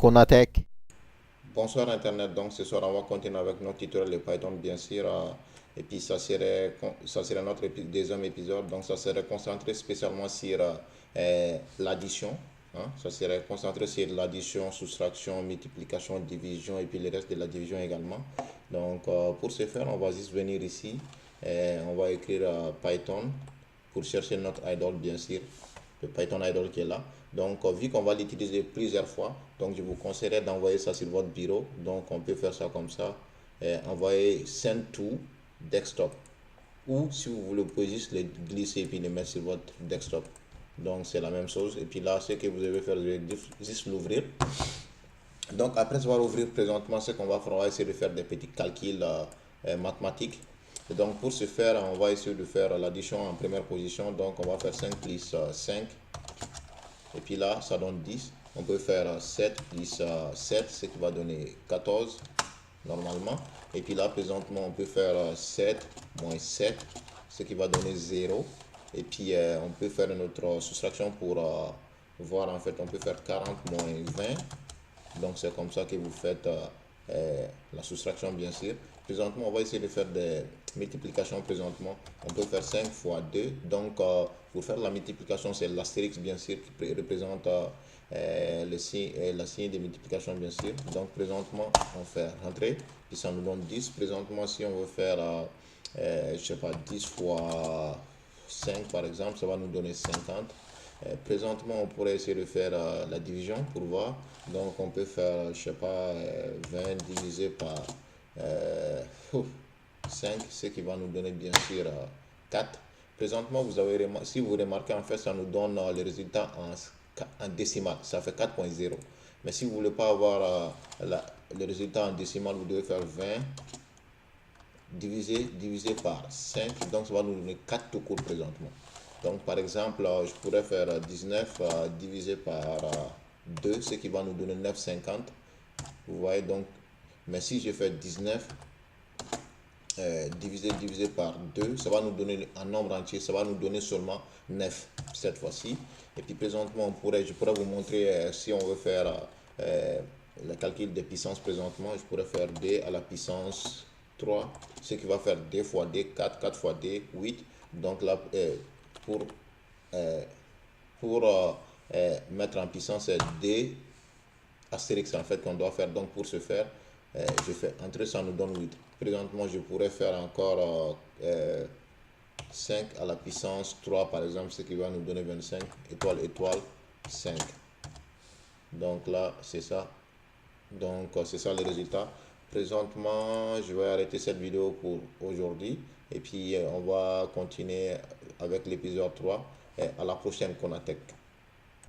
Konatech. Bonsoir Internet, donc ce soir on va continuer avec notre tutoriel de Python bien sûr et puis ça serait notre deuxième épisode, donc ça serait concentré spécialement sur l'addition, hein. Ça serait concentré sur l'addition, soustraction, multiplication, division et puis le reste de la division également. Donc pour ce faire on va juste venir ici et on va écrire Python pour chercher notre idle bien sûr, le Python idle qui est là. Donc, vu qu'on va l'utiliser plusieurs fois, donc je vous conseillerais d'envoyer ça sur votre bureau. Donc, on peut faire ça comme ça. Et envoyer send to desktop. Ou si vous voulez, vous pouvez juste le glisser et puis le mettre sur votre desktop. Donc, c'est la même chose. Et puis là, ce que vous devez faire, vous devez juste l'ouvrir. Donc, après avoir ouvert présentement, ce qu'on va faire, on va essayer de faire des petits calculs mathématiques. Et donc, pour ce faire, on va essayer de faire l'addition en première position. Donc, on va faire 5 plus 5. Et puis là, ça donne 10. On peut faire 7 plus 7, ce qui va donner 14 normalement. Et puis là, présentement, on peut faire 7 moins 7, ce qui va donner 0. Et puis, on peut faire notre soustraction pour voir, en fait, on peut faire 40 moins 20. Donc, c'est comme ça que vous faites la soustraction, bien sûr. Présentement, on va essayer de faire des multiplications présentement. On peut faire 5 fois 2. Donc, pour faire la multiplication, c'est l'astérix, bien sûr, qui représente la signe de multiplication, bien sûr. Donc, présentement, on fait rentrer. Puis, ça nous donne 10. Présentement, si on veut faire, je sais pas, 10 fois 5, par exemple, ça va nous donner 50. Présentement, on pourrait essayer de faire la division pour voir. Donc, on peut faire, je sais pas, 20 divisé par euh, 5, ce qui va nous donner bien sûr 4. Présentement, si vous remarquez, en fait, ça nous donne le résultat en décimal. Ça fait 4,0. Mais si vous ne voulez pas avoir le résultat en décimal, vous devez faire 20 divisé par 5. Donc, ça va nous donner 4 tout court présentement. Donc, par exemple, je pourrais faire 19 divisé par 2, ce qui va nous donner 9,50. Vous voyez donc, mais si je fais 19 divisé par 2, ça va nous donner un nombre entier, ça va nous donner seulement 9 cette fois-ci. Et puis présentement, je pourrais vous montrer si on veut faire le calcul des puissances présentement, je pourrais faire d à la puissance 3, ce qui va faire d fois d, 4, 4 fois d, 8. Donc là, pour, euh, pour mettre en puissance d astérix en fait qu'on doit faire. Donc pour ce faire, je fais entrer, ça nous donne 8. Présentement, je pourrais faire encore 5 à la puissance 3 par exemple, ce qui va nous donner 25, étoile, étoile, 5. Donc là, c'est ça. Donc c'est ça le résultat. Présentement, je vais arrêter cette vidéo pour aujourd'hui. Et puis on va continuer avec l'épisode 3. Et à la prochaine, Konatech.